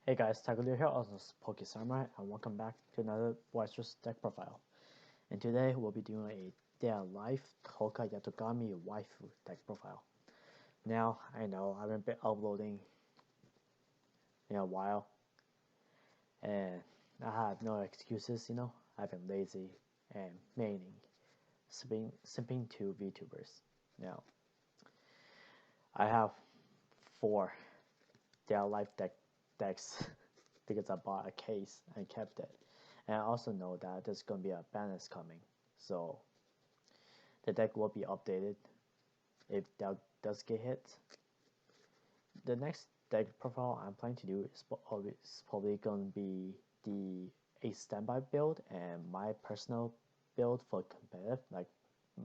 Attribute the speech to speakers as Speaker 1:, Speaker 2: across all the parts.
Speaker 1: Hey guys, Tagulir here, also Poke Samurai, and welcome back to another Weiss deck profile. And today we'll be doing a Day of Life Tohka Yatogami Waifu deck profile. Now, I know I haven't been uploading in a while, and I have no excuses, I've been lazy and maining, simping to VTubers. Now, I have 4 Day of Life decks because I bought a case and kept it. And I also know that there's going to be a balance coming, so the deck will be updated if that does get hit. The next deck profile I'm planning to do is probably going to be a standby build and my personal build for competitive, like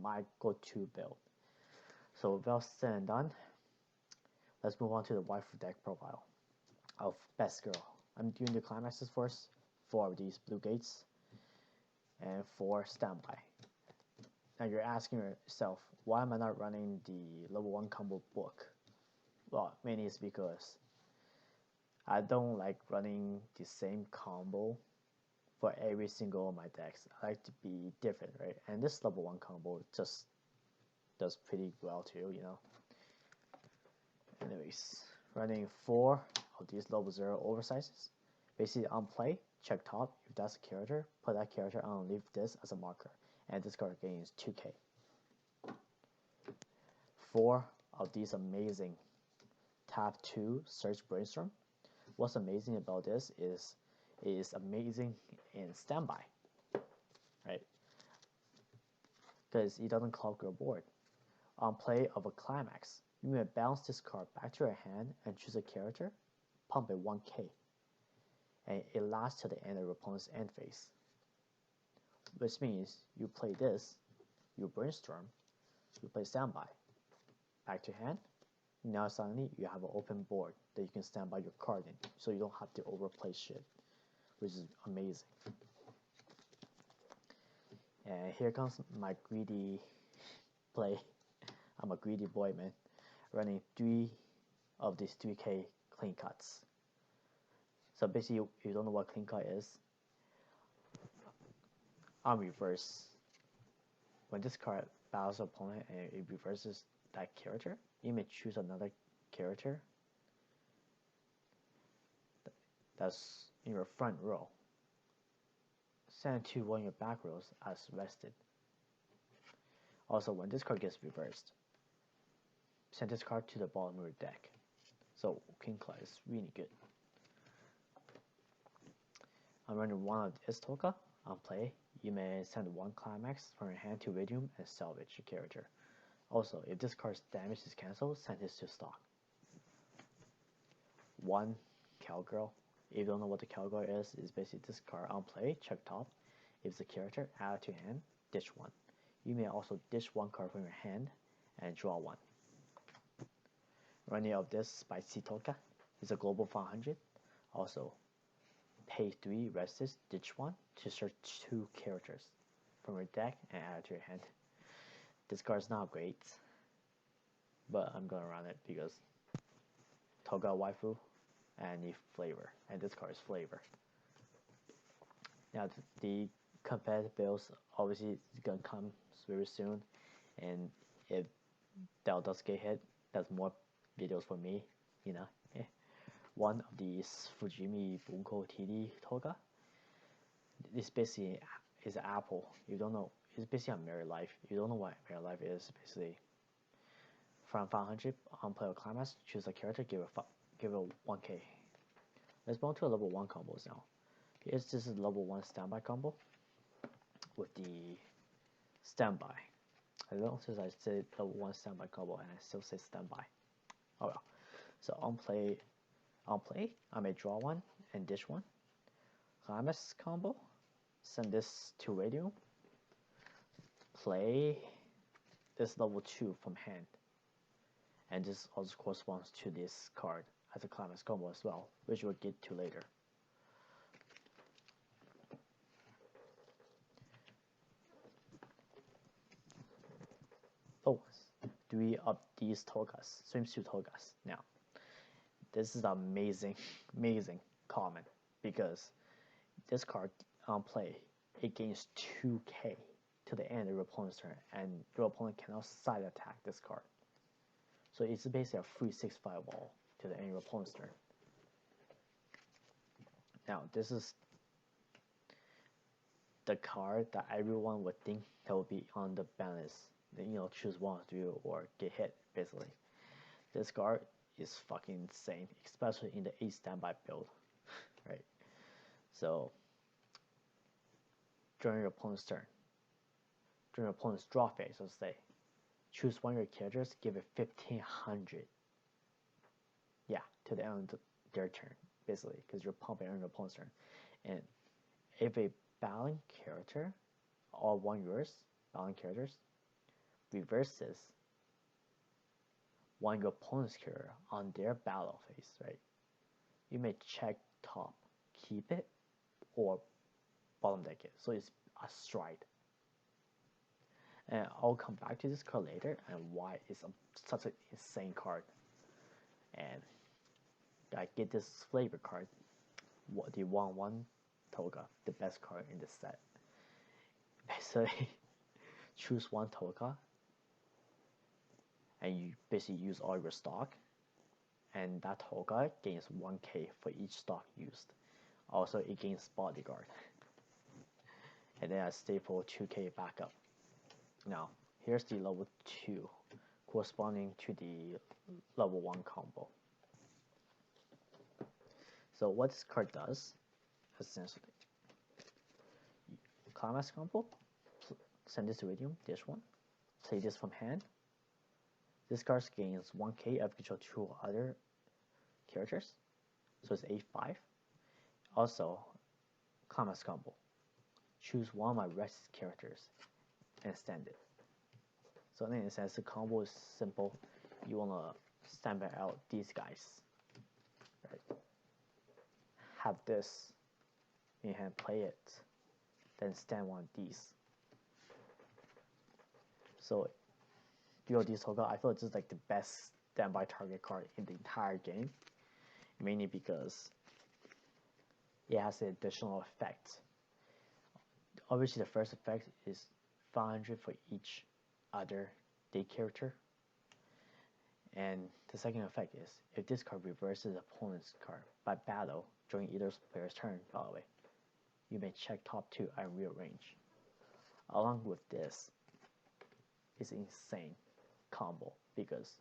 Speaker 1: my go-to build. So without said and done, let's move on to the waifu deck profile of Best Girl. I'm doing the climaxes first, 4 of these blue gates, and 4 standby. Now you're asking yourself, why am I not running the level 1 combo book? Well, mainly it's because I don't like running the same combo for every single of my decks. I like to be different, right? And this level 1 combo just does pretty well too, Anyways, running 4 of these level 0 oversizes. Basically on play, check top if that's a character, put that character on, leave this as a marker, and this card gains 2k. 4 of these amazing tap 2 search brainstorm. What's amazing about this is it is amazing in standby, right? Because it doesn't clog your board. On play of a climax, you may bounce this card back to your hand and choose a character, pump it 1k, and it lasts till the end of your opponent's end phase. Which means you play this, you brainstorm, you play standby, back to hand. Now suddenly you have an open board that you can stand by your card in, so you don't have to overplay shit, which is amazing. And here comes my greedy play. I'm a greedy boy, man. Running 3 of these 3k clean cuts. So basically, if you don't know what clean cut is, on reverse, when this card battles an opponent and it reverses that character, you may choose another character that's in your front row. Send it to one of your back rows as rested. Also, when this card gets reversed, send this card to the bottom of your deck. So King Cloud is really good. I'm running 1 of this Tohka. On play, you may send 1 climax from your hand to Radium and salvage your character. Also, if this card's damage is cancelled, send this to stock. 1 Cowgirl. If you don't know what the Cowgirl is basically this card on play, check top. If it's a character, add it to hand, ditch 1. You may also ditch 1 card from your hand and draw 1. Running of this Spicy Tohka is a global 500. Also, pay 3 resist, ditch 1 to search 2 characters from your deck and add it to your hand. This card's not great, but I'm gonna run it because Tohka waifu and need flavor, and this card is flavor. Now the competitive builds obviously is gonna come very soon, and if that does get hit, that's more videos for me, One of these Fujimi Bunko TD Tohka. This basically is an apple. You don't know. It's basically a Mirror Life. You don't know what Mirror Life is. Basically, from 500 on play of climax, choose a character, give it 1k. Let's move on to a level 1 combos now. This is level 1 standby combo with the standby. I don't know since I said level 1 standby combo and I still say standby. Oh well. So on play, I may draw 1 and dish 1. Climax combo, send this to Radium. Play this level 2 from hand. And this also corresponds to this card as a climax combo as well, which we'll get to later. Oh, 3 of these Tohkas, swimsuit Tohkas. Now, this is amazing common because this card on play, it gains 2k to the end of your opponent's turn, and your opponent cannot side attack this card. So it's basically a free 6/5 wall to the end of your opponent's turn. Now this is the card that everyone would think that would be on the ban list. Then, you know, choose one of you or get hit, basically. This card is fucking insane, especially in the 8 standby build, right? So, during your opponent's turn, during your opponent's draw phase, let's say, choose one of your characters, give it 1500. Yeah, to the end of their turn, basically, because you're pumping on your opponent's turn. And if a battling character, or one of yours, battling characters, reverses one of your opponent's character on their battle phase, right? You may check top, keep it, or bottom deck it. So it's a stride. And I'll come back to this card later and why it's such an insane card. And I get this flavor card, the 1/1 Tohka, the best card in this set. Basically, choose one Tohka, and you basically use all your stock, and that Tohka gains 1k for each stock used. Also, it gains bodyguard, and then I stay for 2k backup. Now, here's the level 2, corresponding to the level 1 combo. So what this card does, essentially, climax combo, send this to Radium, this one, play this from hand. This card gains 1k if you control 2 other characters, so it's 8/5. Also, climax combo, choose one of my rest characters and stand it. So in a sense, the combo is simple. You wanna stand out these guys, right? Have this in hand, play it, then stand one of these. So, dual these Tohka, I feel this is like the best standby target card in the entire game, mainly because it has the additional effect. Obviously, the first effect is 500 for each other day character, and the second effect is if this card reverses the opponent's card by battle during either player's turn, by the way, you may check top 2 and rearrange. Along with this, it's insane combo because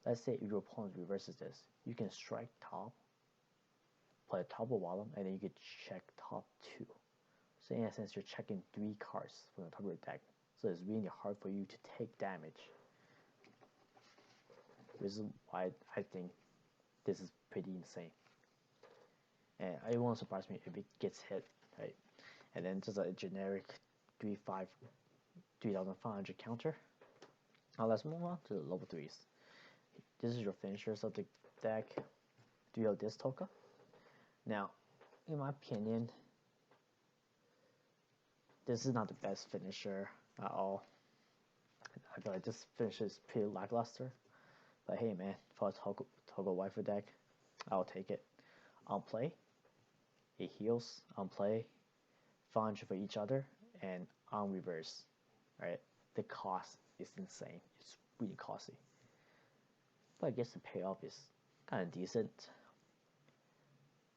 Speaker 1: let's say if your opponent reverses this, you can strike top, play top or bottom, and then you can check top 2. So in a sense, you're checking 3 cards from the top of your deck. So it's really hard for you to take damage. This is why I think this is pretty insane. And it won't surprise me if it gets hit, right? And then just a generic 3,500 counter. Now let's move on to the level 3s. This is your finishers of the deck. Do you have this Tohka? Now, in my opinion, this is not the best finisher at all. I feel like this finisher is pretty lackluster. But hey man, for a Tohka Waifu deck, I'll take it. On play, it heals. On play, 500 for each other, and on reverse, right? The cost is insane. It's really costly. But I guess the payoff is kind of decent.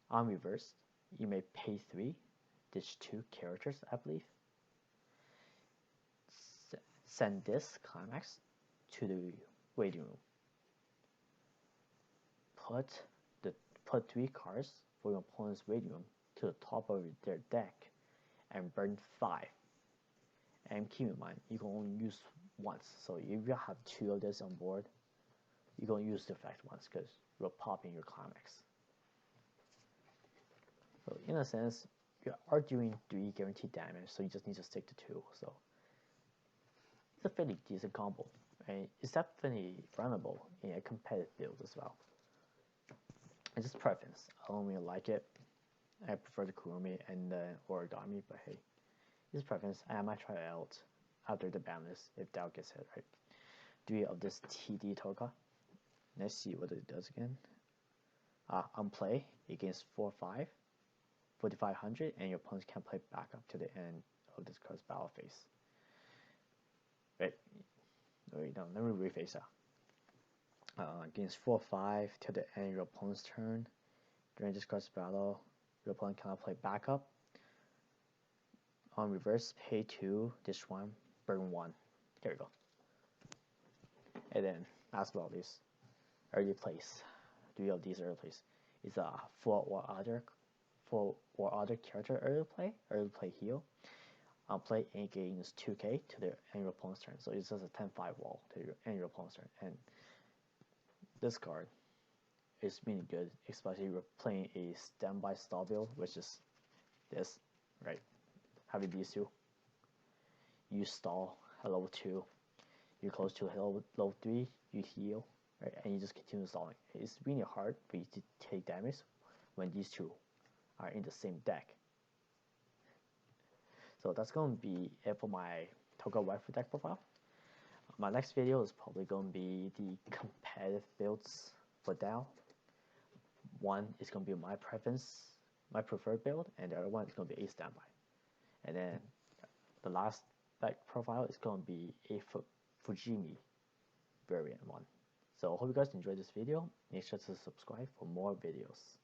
Speaker 1: On reverse, you may pay 3, ditch 2 characters, I believe. Send this climax to the waiting room. Put 3 cards for your opponent's waiting room to the top of their deck and burn 5. And keep in mind, you can only use once. So if you have 2 of this on board, you're going to use the effect once because you're popping your climax. So in a sense, you are doing 3 guaranteed damage, so you just need to stick to 2. So it's a fairly decent combo. Right? It's definitely runnable in a competitive build as well. It's just preference. I don't really like it. I prefer the Kurumi and the Origami, but hey, it's preference. I might try it out after the ban list if that gets hit, right? 3 of this TD Tohka. Let's see what it does again. on play against 4-5, 4500, and your opponent can play back up to the end of this card's battle phase. Wait, no, let me rephrase that. Against 4-5 to the end of your opponent's turn, during this card's battle, your opponent cannot play backup. On reverse, pay 2, this one, burn 1. There we go. And then, last but not least, early plays. 3 of these early plays is a 4 or other character early play heal. Play against 2k to the end of your opponent's turn. So it's just a 10-5 wall to your end of your opponent's turn. And this card is really good, especially if you're playing a standby stall build, which is this, right? Having these two. You stall at level 2, you close to level 3, you heal, right? And you just continue stalling. It's really hard for you to take damage when these two are in the same deck. So that's going to be it for my Tohka Waifu deck profile. My next video is probably going to be the competitive builds for DAO. One is going to be my preferred build, and the other one is going to be a standby. And then the last deck profile is going to be a Fujimi variant one. So I hope you guys enjoyed this video. Make sure to subscribe for more videos.